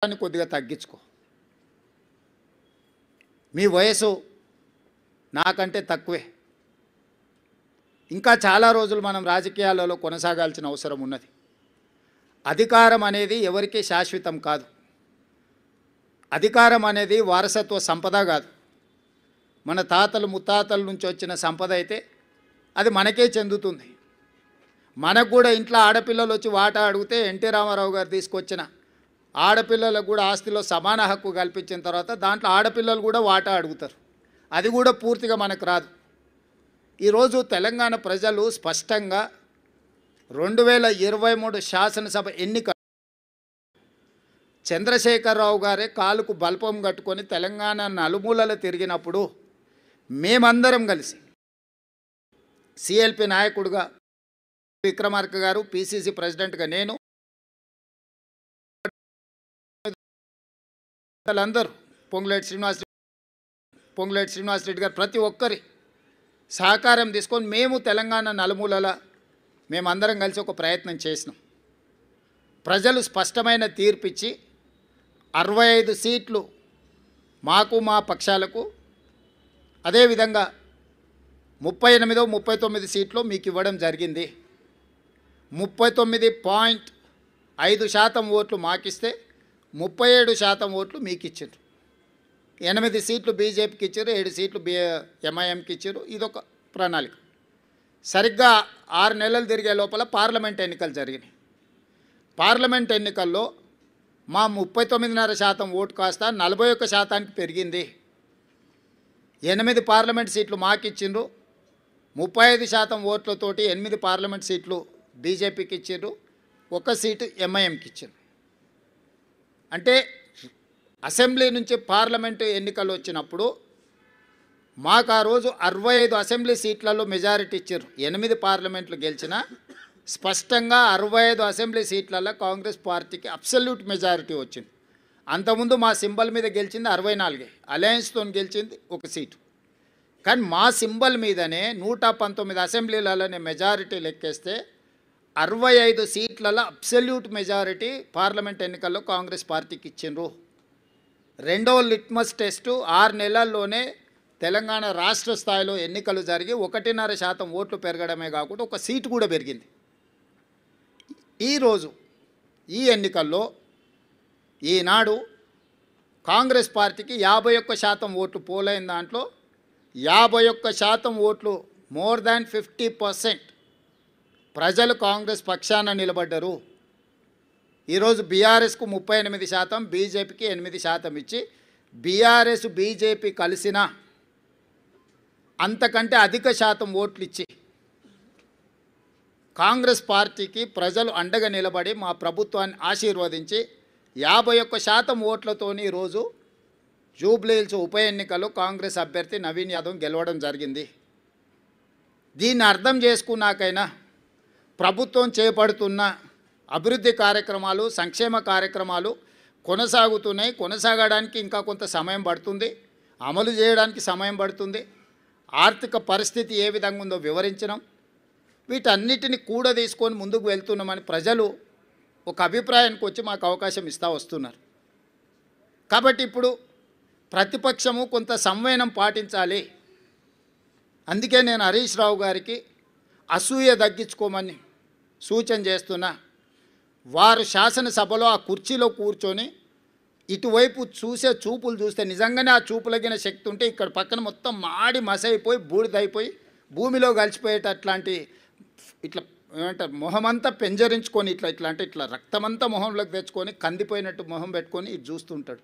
దాన్ని కొద్దిగా తగ్గించుకో. మీ వయసు నాకంటే తక్కువే. ఇంకా చాలా రోజులు మనం రాజకీయాలలో కొనసాగాల్సిన అవసరం ఉన్నది. అధికారం అనేది ఎవరికీ శాశ్వతం కాదు. అధికారం అనేది వారసత్వ సంపద కాదు. మన తాతలు ముత్తాతల నుంచి వచ్చిన సంపద అయితే అది మనకే చెందుతుంది. మనకు కూడా ఇంట్లో ఆడపిల్లలు వచ్చి వాటా అడిగితే ఎన్టీ రామారావు గారు తీసుకొచ్చిన ఆడపిల్లలకు కూడా ఆస్తిలో సమాన హక్కు కల్పించిన తర్వాత దాంట్లో ఆడపిల్లలు కూడా వాటా అడుగుతారు. అది కూడా పూర్తిగా మనకు రాదు. ఈరోజు తెలంగాణ ప్రజలు స్పష్టంగా 2023 శాసనసభ ఎన్నిక చంద్రశేఖరరావు గారే కాలుకు బల్పం కట్టుకొని తెలంగాణ నలుమూలలు తిరిగినప్పుడు మేమందరం కలిసి సిఎల్పి నాయకుడుగా విక్రమార్క గారు, పిసిసి ప్రెసిడెంట్గా నేను, అందరూ పొంగులేటి శ్రీనివాసరెడ్డి గారు ప్రతి ఒక్కరి సహకారం తీసుకొని మేము తెలంగాణ నలుమూలల మేమందరం కలిసి ఒక ప్రయత్నం చేసినాం. ప్రజలు స్పష్టమైన తీర్పిచ్చి 65 సీట్లు మాకు మా పక్షాలకు, అదేవిధంగా 39 సీట్లు మీకు ఇవ్వడం జరిగింది. 39.5% ఓట్లు మాకిస్తే 37% ఓట్లు మీకు ఇచ్చారు. 8 సీట్లు బీజేపీకి ఇచ్చారు, 7 సీట్లు ఎంఐఎంకి ఇచ్చారు. ఇదొక ప్రణాళిక. సరిగ్గా 6 నెలలు తిరిగే లోపల పార్లమెంట్ ఎన్నికలు జరిగినాయి. పార్లమెంట్ ఎన్నికల్లో మా 39.5% ఓటు కాస్త 41%కి పెరిగింది. 8 పార్లమెంట్ సీట్లు మాకు ఇచ్చిండ్రు. 35% ఓట్లతోటి 8 పార్లమెంట్ సీట్లు బీజేపీకి ఇచ్చారు, 1 సీటు ఎంఐఎంకి ఇచ్చారు. అంటే అసెంబ్లీ నుంచి పార్లమెంటు ఎన్నికలు వచ్చినప్పుడు మాకు ఆ రోజు 65 అసెంబ్లీ సీట్లలో మెజారిటీ ఇచ్చారు. 8 పార్లమెంట్లు గెలిచిన స్పష్టంగా 65 అసెంబ్లీ సీట్లలో కాంగ్రెస్ పార్టీకి అబ్సల్యూట్ మెజారిటీ వచ్చింది. అంతకుముందు మా సింబల్ మీద గెలిచింది 64, అలయన్స్తో గెలిచింది 1 సీటు. కానీ మా సింబల్ మీదనే 119 అసెంబ్లీలలోనే మెజారిటీ లెక్కేస్తే 65 సీట్లలో అబ్సల్యూట్ మెజారిటీ పార్లమెంట్ ఎన్నికల్లో కాంగ్రెస్ పార్టీకి ఇచ్చిండ్రు. రెండవ లిట్మస్ టెస్టు 6 నెలల్లోనే తెలంగాణ రాష్ట్ర స్థాయిలో ఎన్నికలు జరిగి 1.5% ఓట్లు పెరగడమే కాకుండా 1 సీటు కూడా పెరిగింది. ఈరోజు ఈ ఎన్నికల్లో ఈనాడు కాంగ్రెస్ పార్టీకి 51% ఓట్లు పోలైన దాంట్లో 51% ఓట్లు, మోర్ దాన్ 50% ప్రజలు కాంగ్రెస్ పక్షాన నిలబడ్డారు. ఈరోజు బీఆర్ఎస్కు 38%, బీజేపీకి 8% ఇచ్చి బీఆర్ఎస్ బీజేపీ కలిసిన అంతకంటే అధిక శాతం ఓట్లు ఇచ్చి కాంగ్రెస్ పార్టీకి ప్రజలు అండగా నిలబడి మా ప్రభుత్వాన్ని ఆశీర్వదించి 51% ఓట్లతోని ఈరోజు జూబ్లీహిల్స్ ఉప ఎన్నికల్లో కాంగ్రెస్ అభ్యర్థి నవీన్ యాదవ్ గెలవడం జరిగింది. దీన్ని అర్థం చేసుకున్నాకైనా ప్రభుత్వం చేపడుతున్న అభివృద్ధి కార్యక్రమాలు, సంక్షేమ కార్యక్రమాలు కొనసాగుతున్నాయి. కొనసాగడానికి ఇంకా కొంత సమయం పడుతుంది, అమలు చేయడానికి సమయం పడుతుంది. ఆర్థిక పరిస్థితి ఏ విధంగా ఉందో వివరించడం, వీటన్నిటిని కూడా తీసుకొని ముందుకు వెళ్తున్నామని ప్రజలు ఒక అభిప్రాయానికి వచ్చి మాకు అవకాశం ఇస్తూ వస్తున్నారు. కాబట్టి ఇప్పుడు ప్రతిపక్షము కొంత సంవయనం పాటించాలి. అందుకే నేను హరీష్ రావు గారికి అసూయ తగ్గించుకోమని సూచన చేస్తున్నా. వారు శాసనసభలో ఆ కుర్చీలో కూర్చొని ఇటువైపు చూసే చూపులు చూస్తే నిజంగానే ఆ చూపులగిన శక్తి ఉంటే ఇక్కడ పక్కన మొత్తం మాడి మసైపోయి బూడిదైపోయి భూమిలో కలిసిపోయేటట్లాంటి ఇట్లా ఏమంటారు మొహమంతా పెంజరించుకొని ఇట్లా రక్తమంతా మొహంలోకి తెచ్చుకొని కందిపోయినట్టు మొహం పెట్టుకొని ఇటు చూస్తుంటాడు.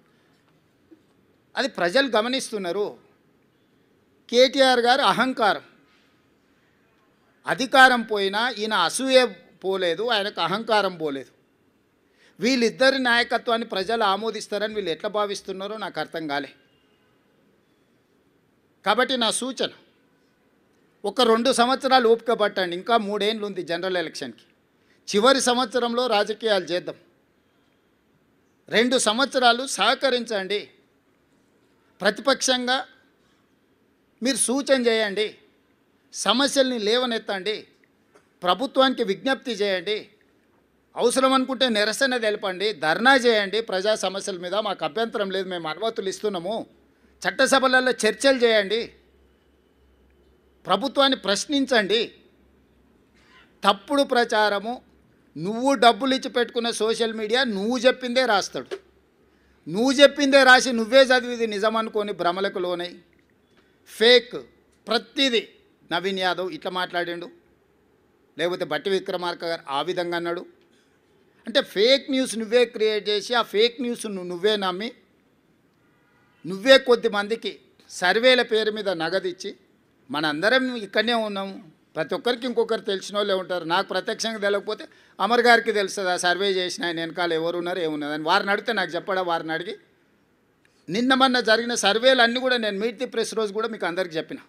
అది ప్రజలు గమనిస్తున్నారు. కేటీఆర్ గారు అహంకారం, అధికారం పోయినా ఈయన అసూయ పోలేదు, ఆయనకు అహంకారం పోలేదు. వీళ్ళిద్దరి నాయకత్వాన్ని ప్రజలు ఆమోదిస్తారని వీళ్ళు ఎట్లా భావిస్తున్నారో నాకు అర్థం కాలే. కాబట్టి నా సూచన, ఒక 2 సంవత్సరాలు ఓపిక పట్టండి. ఇంకా 3 ఏళ్ళు ఉంది జనరల్ ఎలక్షన్కి. చివరి సంవత్సరంలో రాజకీయాలు చేద్దాం. 2 సంవత్సరాలు సహకరించండి. ప్రతిపక్షంగా మీరు సూచన చేయండి, సమస్యల్ని లేవనెత్తండి, ప్రభుత్వానికి విజ్ఞప్తి చేయండి. అవసరం అనుకుంటే నిరసన తెలపండి, ధర్నా చేయండి, ప్రజా సమస్యల మీద మాకు అభ్యంతరం లేదు, మేము అనుమతులు ఇస్తున్నాము. చట్టసభలలో చర్చలు చేయండి, ప్రభుత్వాన్ని ప్రశ్నించండి. తప్పుడు ప్రచారము, నువ్వు డబ్బులు ఇచ్చి పెట్టుకున్న సోషల్ మీడియా నువ్వు చెప్పిందే రాస్తాడు, నువ్వు చెప్పిందే రాసి నువ్వే చదివిది నిజం అనుకొని భ్రమలకు లోనై ఫేక్ ప్రతిదీ. నవీన్ యాదవ్ ఇట్లా మాట్లాడిండు, లేకపోతే బట్టి విక్రమార్క గారు ఆ విధంగా అన్నాడు. అంటే ఫేక్ న్యూస్ నువ్వే క్రియేట్ చేసి ఆ ఫేక్ న్యూస్ నువ్వే నమ్మి నువ్వే కొద్ది మందికి సర్వేల పేరు మీద నగదిచ్చి, మనందరం ఇక్కడనే ఉన్నాము, ప్రతి ఒక్కరికి ఇంకొకరు తెలిసిన వాళ్ళే ఉంటారు. నాకు ప్రత్యక్షంగా తెలియకపోతే అమర్ గారికి తెలుస్తుంది, ఆ సర్వే చేసిన ఆయన వెనకాల ఎవరు ఉన్నారు ఏమున్నది అని. వారిని అడిగితే నాకు చెప్పడా, వారిని అడిగి నిన్న మొన్న జరిగిన సర్వేలు అన్నీ కూడా నేను మీట్ ది ప్రెస్ రోజు కూడా మీకు అందరికీ చెప్పిన.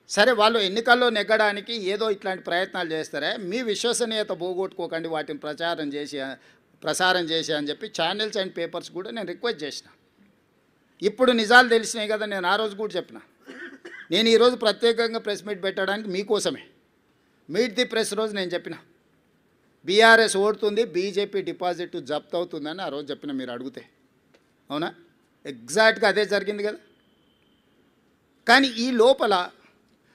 సరే, వాళ్ళు ఎన్నికల్లో నెగ్గడానికి ఏదో ఇట్లాంటి ప్రయత్నాలు చేస్తారే, మీ విశ్వసనీయత పోగొట్టుకోకండి వాటిని ప్రసారం చేసి అని చెప్పి ఛానల్స్ అండ్ పేపర్స్ కూడా నేను రిక్వెస్ట్ చేసిన. ఇప్పుడు నిజాలు తెలిసినాయి కదా, నేను ఆ రోజు కూడా చెప్పిన. నేను ఈరోజు ప్రత్యేకంగా ప్రెస్ మీట్ పెట్టడానికి మీకోసమే మీట్ ది ప్రెస్ రోజు నేను చెప్పిన, బీఆర్ఎస్ ఓడుతుంది, బీజేపీ డిపాజిట్ జప్తు అవుతుందని ఆ రోజు చెప్పిన. మీరు అడిగితే అవునా, ఎగ్జాక్ట్గా అదే జరిగింది కదా. కానీ ఈ లోపల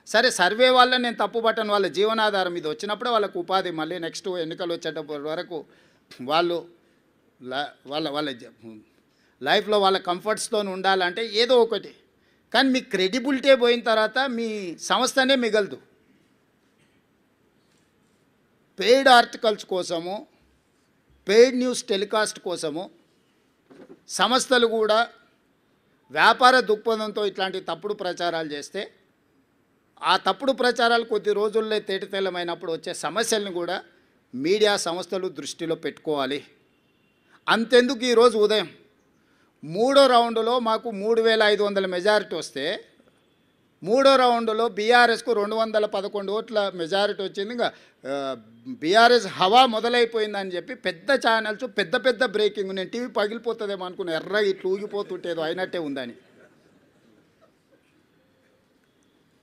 సరే సర్వే వాళ్ళని నేను తప్పు పట్టను, వాళ్ళ జీవనాధారం ఇది వచ్చినప్పుడే వాళ్ళకు ఉపాధి, మళ్ళీ నెక్స్ట్ ఎన్నికలు వచ్చేటప్పటి వరకు వాళ్ళు వాళ్ళ లైఫ్లో వాళ్ళ కంఫర్ట్స్తో ఉండాలంటే ఏదో ఒకటి. కానీ మీ క్రెడిబిలిటీ పోయిన తర్వాత మీ సంస్థనే మిగలదు. పెయిడ్ ఆర్టికల్స్ కోసము, పెయిడ్ న్యూస్ టెలికాస్ట్ కోసము సంస్థలు కూడా వ్యాపార దృక్పథంతో ఇట్లాంటి తప్పుడు ప్రచారాలు చేస్తే, ఆ తప్పుడు ప్రచారాలు కొద్ది రోజుల్లో తేటతెల్లమైనప్పుడు వచ్చే సమస్యలను కూడా మీడియా సంస్థలు దృష్టిలో పెట్టుకోవాలి. అంతెందుకు ఈరోజు ఉదయం 3వ రౌండ్లో మాకు 3500 మెజారిటీ వస్తే, 3వ రౌండ్లో బీఆర్ఎస్కు 211 ఓట్ల మెజారిటీ వచ్చింది. ఇంకా బీఆర్ఎస్ హవా మొదలైపోయిందని చెప్పి పెద్ద ఛానల్స్ పెద్ద పెద్ద బ్రేకింగ్, నేను టీవీ పగిలిపోతుందేమో అనుకున్నా, ఎర్ర ఇట్లా ఊగిపోతుంటేదో అయినట్టే ఉందని.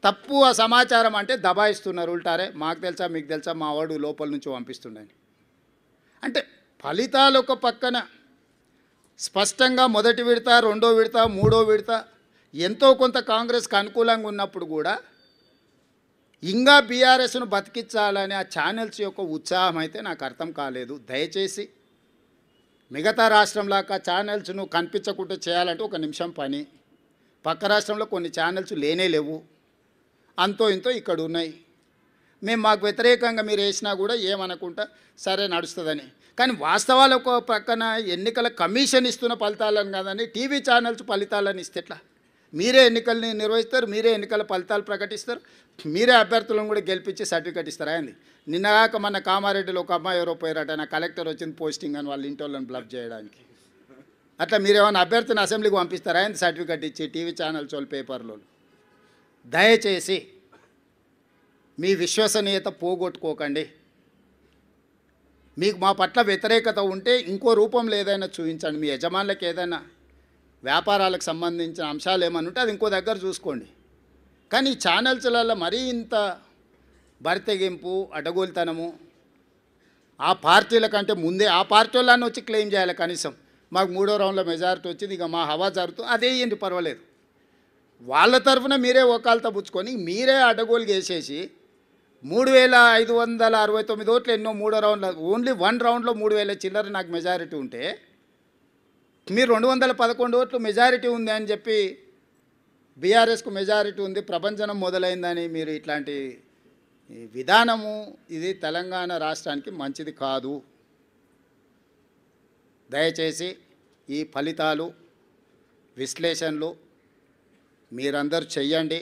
తప్పు ఆ సమాచారం అంటే దబాయిస్తున్నారు ఉల్టారే, మాకు తెలుసా మీకు తెలుసా, మా వాడు లోపల నుంచి పంపిస్తుండని. అంటే ఫలితాలు ఒక పక్కన స్పష్టంగా మొదటి విడత, రెండో విడత, మూడో విడత ఎంతో కొంత కాంగ్రెస్కి అనుకూలంగా ఉన్నప్పుడు కూడా ఇంకా బీఆర్ఎస్ను బతికించాలని ఆ ఛానల్స్ యొక్క ఉత్సాహం అయితే నాకు అర్థం కాలేదు. దయచేసి మిగతా రాష్ట్రంలాగా ఛానల్స్ను కనిపించకుండా చేయాలంటే ఒక నిమిషం పని. పక్క రాష్ట్రంలో కొన్ని ఛానల్స్ లేనే లేవు, అంతో ఇంతో ఇక్కడ ఉన్నాయి. మేము మాకు వ్యతిరేకంగా మీరు వేసినా కూడా ఏమనుకుంటా సరే నడుస్తుందని. కానీ వాస్తవాలు ఒక పక్కన ఎన్నికల కమిషన్ ఇస్తున్న ఫలితాలను కాదని టీవీ ఛానల్స్ ఫలితాలను ఇస్తే ఎట్లా? మీరే ఎన్నికల్ని నిర్వహిస్తారు, మీరే ఎన్నికల ఫలితాలు ప్రకటిస్తారు, మీరే అభ్యర్థులను కూడా గెలిపించి సర్టిఫికేట్ ఇస్తారా ఏంది? నిన్నగాక మన కామారెడ్డిలో ఒక అమ్మాయి ఎవరో పోయారట, నా కలెక్టర్ వచ్చింది పోస్టింగ్ అని వాళ్ళ ఇంటి వాళ్ళని బ్లఫ్ చేయడానికి. అట్లా మీరేమైనా అభ్యర్థిని అసెంబ్లీకి పంపిస్తారా ఏంది సర్టిఫికేట్ ఇచ్చి టీవీ ఛానల్స్ వాళ్ళు పేపర్లో? దయచేసి మీ విశ్వసనీయత పోగొట్టుకోకండి. మీకు మా పట్ల వ్యతిరేకత ఉంటే ఇంకో రూపంలో ఏదైనా చూపించండి. మీ యజమానులకు ఏదైనా వ్యాపారాలకు సంబంధించిన అంశాలు ఏమన్నా ఉంటే అది ఇంకో దగ్గర చూసుకోండి. కానీ ఈ ఛానల్స్లలో మరీ ఇంత బరితెగింపు, అడ్డగోలుతనము, ఆ పార్టీల కంటే ముందే ఆ పార్టీ వాళ్ళని వచ్చి క్లెయిమ్ చేయాలి. కనీసం మాకు 3వ రౌండ్లో మెజారిటీ వచ్చింది, ఇక మా హవా జరుగుతుంది, అదే ఏంటి పర్వాలేదు. వాళ్ళ తరఫున మీరే ఒకాలతో పుచ్చుకొని మీరే అడ్డగోలు వేసేసి 3569 ఓట్లు ఎన్నో 3వ రౌండ్లో, ఓన్లీ 1 రౌండ్లో 3000 చిల్లర నాకు మెజారిటీ ఉంటే, మీరు 211 ఓట్లు మెజారిటీ ఉంది అని చెప్పి బీఆర్ఎస్కు మెజారిటీ ఉంది, ప్రభంజనం మొదలైందని మీరు ఇట్లాంటి విధానము ఇది తెలంగాణ రాష్ట్రానికి మంచిది కాదు. దయచేసి ఈ ఫలితాలు విశ్లేషణలు మీరందరూ చెయ్యండి.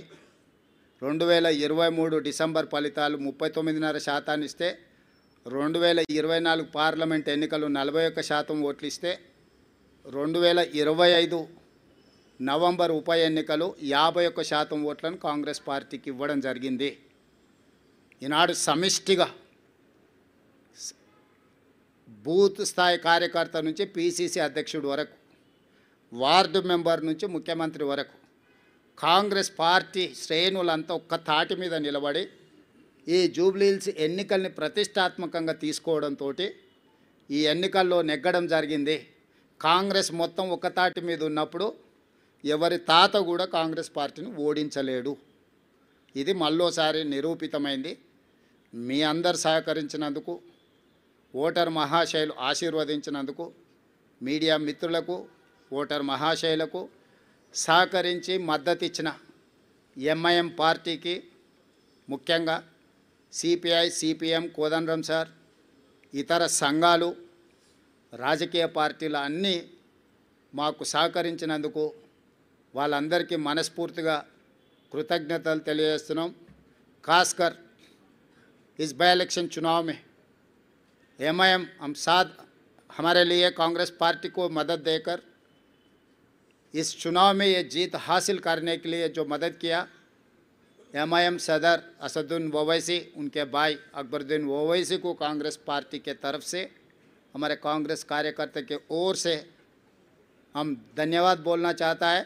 2023 డిసెంబర్ ఫలితాలు 39.5% ఇస్తే, 2024 పార్లమెంట్ ఎన్నికలు 41% ఓట్లు ఇస్తే, 2025 నవంబర్ ఉప ఎన్నికలు 51% ఓట్లను కాంగ్రెస్ పార్టీకి ఇవ్వడం జరిగింది. ఈనాడు సమిష్టిగా బూత్ స్థాయి కార్యకర్త నుంచి పీసీసీ అధ్యక్షుడు వరకు, వార్డు మెంబర్ నుంచి ముఖ్యమంత్రి వరకు కాంగ్రెస్ పార్టీ శ్రేణులంతా ఒక్క తాటి మీద నిలబడి ఈ జూబ్లీహిల్స్ ఎన్నికల్ని ప్రతిష్టాత్మకంగా తీసుకోవడంతో ఈ ఎన్నికల్లో నెగ్గడం జరిగింది. కాంగ్రెస్ మొత్తం ఒక తాటి మీద ఉన్నప్పుడు ఎవరి తాత కూడా కాంగ్రెస్ పార్టీని ఓడించలేడు. ఇది మళ్ళోసారి నిరూపితమైంది. మీ అందరు సహకరించినందుకు, ఓటర్ మహాశయులు ఆశీర్వదించినందుకు, మీడియా మిత్రులకు, ఓటర్ మహాశయులకు సహకరించి మద్దతు ఇచ్చిన ఎంఐఎం పార్టీకి, ముఖ్యంగా సిపిఐ, సిపిఎం, కోదండరాం సార్, ఇతర సంఘాలు, రాజకీయ పార్టీలు అన్నీ మాకు సహకరించినందుకు వాళ్ళందరికీ మనస్ఫూర్తిగా कृतज्ञतल తెలియజేస్తున్నాం. खासकर इस बाई इलेक्शन चुनाव में एमआईएम हम साथ हमारे लिए कांग्रेस पार्टी को मदद देकर इस चुनाव में ये जीत हासिल करने के लिए जो मदद किया, एमआईएम सदर असदुद्दीन ओवैसी, उनके भाई अकबरुद्दीन ओवैसी को कांग्रेस पार्टी के तरफ से, हमारे कांग्रेस कार्यकर्ता के ओर से हम धन्यवाद बोलना चाहता है.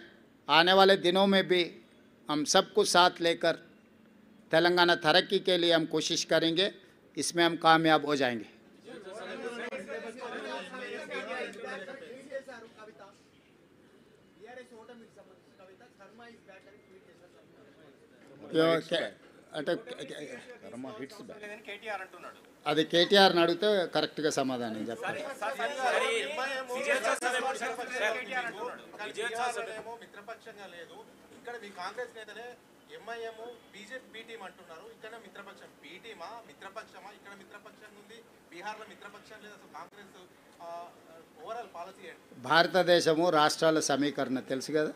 आने वाले दिनों में भी हम सबको साथ लेकर तेलंगाना तरक्की के लिए हम कोशिश करेंगे. इसमें हम कामयाब हो जाएंगे. అది కేటీఆర్ని అడిగితే కరెక్ట్గా సమాధానం చెప్తారు. ఇక్కడ మీ కాంగ్రెస్ నేతలే ఎంఐఎం బీజేపీ బి టీం అంటున్నారు. ఇక్కడ మిత్రపక్షం బి టీమా మిత్రపక్షమా? ఇక్కడ మిత్రపక్షం ఉంది, బీహార్లో మిత్రపక్షం లేదు. అసలు కాంగ్రెస్ ఓవరాల్ పాలసీ ఏంటి? భారతదేశము రాష్ట్రాల సమీకరణ తెలుసు కదా.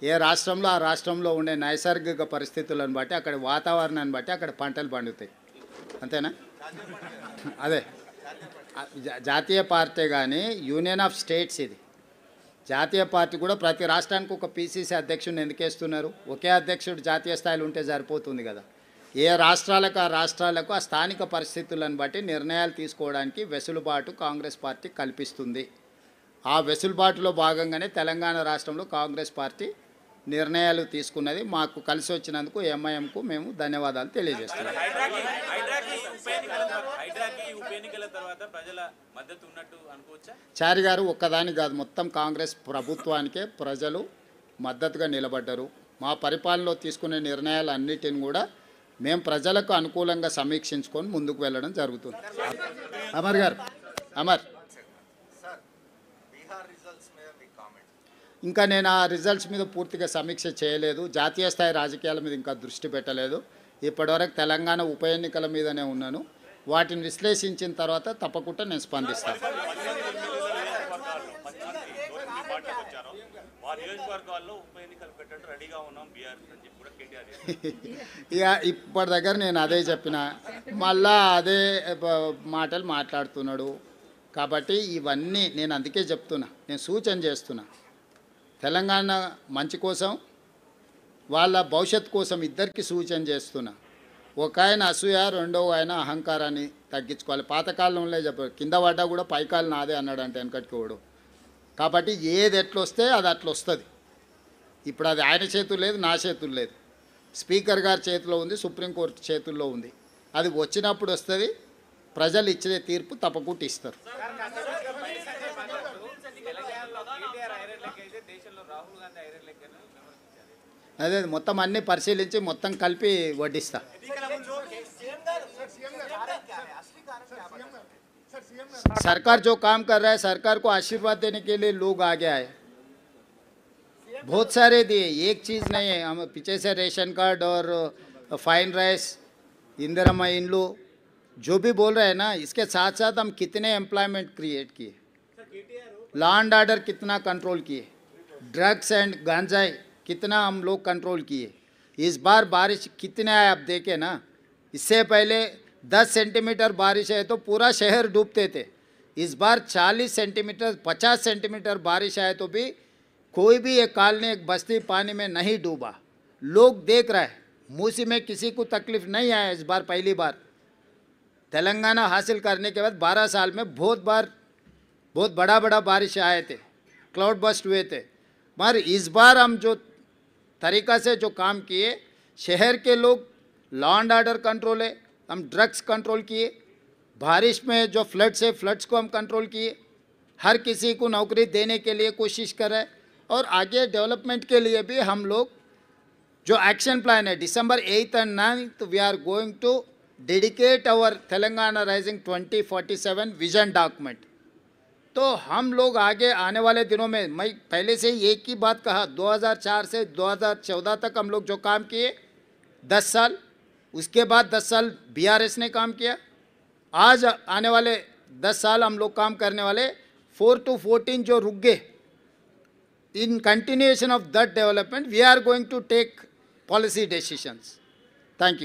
ఏ రాష్ట్రంలో ఆ రాష్ట్రంలో ఉండే నైసర్గిక పరిస్థితులను బట్టి, అక్కడ వాతావరణాన్ని బట్టి అక్కడ పంటలు పండుతాయి. అంతేనా? అదే జాతీయ పార్టీ కానీ యూనియన్ ఆఫ్ స్టేట్స్. ఇది జాతీయ పార్టీ కూడా ప్రతి రాష్ట్రానికి ఒక పీసీసీ అధ్యక్షుడిని ఎందుకు వేస్తున్నారు? ఒకే అధ్యక్షుడు జాతీయ స్థాయిలో ఉంటే సరిపోతుంది కదా. ఏ రాష్ట్రాలకు ఆ రాష్ట్రాలకు ఆ స్థానిక పరిస్థితులను బట్టి నిర్ణయాలు తీసుకోవడానికి వెసులుబాటు కాంగ్రెస్ పార్టీ కల్పిస్తుంది. ఆ వెసులుబాటులో భాగంగానే తెలంగాణ రాష్ట్రంలో కాంగ్రెస్ పార్టీ నిర్ణయాలు తీసుకున్నది. మాకు కలిసి వచ్చినందుకు ఎంఐఎంకు మేము ధన్యవాదాలు తెలియజేస్తున్నాం. చారి గారు ఒక్కదాని కాదు, మొత్తం కాంగ్రెస్ ప్రభుత్వానికే ప్రజలు మద్దతుగా నిలబడ్డారు. మా పరిపాలనలో తీసుకునే నిర్ణయాలన్నిటిని కూడా మేము ప్రజలకు అనుకూలంగా సమీక్షించుకొని ముందుకు వెళ్ళడం జరుగుతుంది. అమర్ గారు, అమర్, ఇంకా నేను ఆ రిజల్ట్స్ మీద పూర్తిగా సమీక్ష చేయలేదు. జాతీయ స్థాయి రాజకీయాల మీద ఇంకా దృష్టి పెట్టలేదు. ఇప్పటివరకు తెలంగాణ ఉప ఎన్నికల మీదనే ఉన్నాను. వాటిని విశ్లేషించిన తర్వాత తప్పకుండా నేను స్పందిస్తాను. ఇక ఇప్పటి దగ్గర నేను అదే చెప్పిన, మళ్ళా అదే మాటలు మాట్లాడుతున్నాడు. కాబట్టి ఇవన్నీ నేను అందుకే చెప్తున్నా, నేను సూచన చేస్తున్నా. తెలంగాణ మంచి కోసం, వాళ్ళ భవిష్యత్తు కోసం ఇద్దరికి సూచన చేస్తున్నా. ఒక ఆయన అసూయ, రెండవ ఆయన అహంకారాన్ని తగ్గించుకోవాలి. పాతకాలంలో చెప్పారు, కింద పడ్డా కూడా పైకాలు నాదే అన్నాడు అంటే వెనకటికి వాడు. కాబట్టి ఏది ఎట్లొస్తే అది అట్లా వస్తుంది. ఇప్పుడు అది ఆయన చేతులు లేదు, నా చేతులు లేదు, స్పీకర్ గారి చేతిలో ఉంది, సుప్రీంకోర్టు చేతుల్లో ఉంది. అది వచ్చినప్పుడు వస్తుంది. ప్రజలు ఇచ్చే తీర్పు తప్పకుండా ఇస్తారు. అదే మొత్తం అన్నీ పరిశీలించి మొత్తం కలిపి వడ్డిస్తా. सरकार जो काम कर रहा है, सरकार को आशीर्वाद देने के लिए लोग आगे आए, बहुत सारे दिए. एक चीज़ नहीं है. हम पीछे से रेशन कार्ड और फाइन राइस, इंदिरा इंड्लू जो भी बोल रहे हैं ना, इसके साथ साथ हम कितने एम्प्लॉयमेंट क्रिएट किए, लॉ एंड ऑर्डर कितना कंट्रोल किए, ड्रग्स एंड गांजाई कितना हम लोग कंट्रोल किए. इस बार बारिश कितने आए आप देखे ना. इससे पहले 10 सेंटीमीटर बारिश है तो पूरा शहर डूबते थे. इस बार 40 सेंटीमीटर 50 सेंटीमीटर बारिश आए तो भी कोई भी एक कॉलोनी, एक बस्ती पानी में नहीं डूबा. लोग देख रहे हैं. मूसी में किसी को तकलीफ नहीं आया इस बार. पहली बार तेलंगाना हासिल करने के बाद 12 साल में बहुत बड़ा बारिश आए थे, क्लाउड बस्ट हुए थे. मगर इस बार हम जो तरीक़ा से जो काम किए, शहर के लोग लॉ एंड ऑर्डर कंट्रोल है, हम ड्रग्स कंट्रोल किए, बारिश में जो फ्लड्स है फ्लड्स को हम कंट्रोल किए, हर किसी को नौकरी देने के लिए कोशिश कर रहे हैं, और आगे डेवलपमेंट के लिए भी हम लोग जो एक्शन प्लान है December 8th and 9th we are going to dedicate our Telangana rising 2047 vision document. तो हम लोग आगे आने वाले दिनों में, मैं पहले से ही एक ही बात कहा, 2004 से 2014 तक हम लोग जो काम किए 10 साल, उसके बाद 10 साल BRS ने काम किया, आज आने वाले 10 साल हम लोग काम करने वाले। 4 to 14 जो रुक गए, in continuation of that development we are going to take policy decisions. Thank you.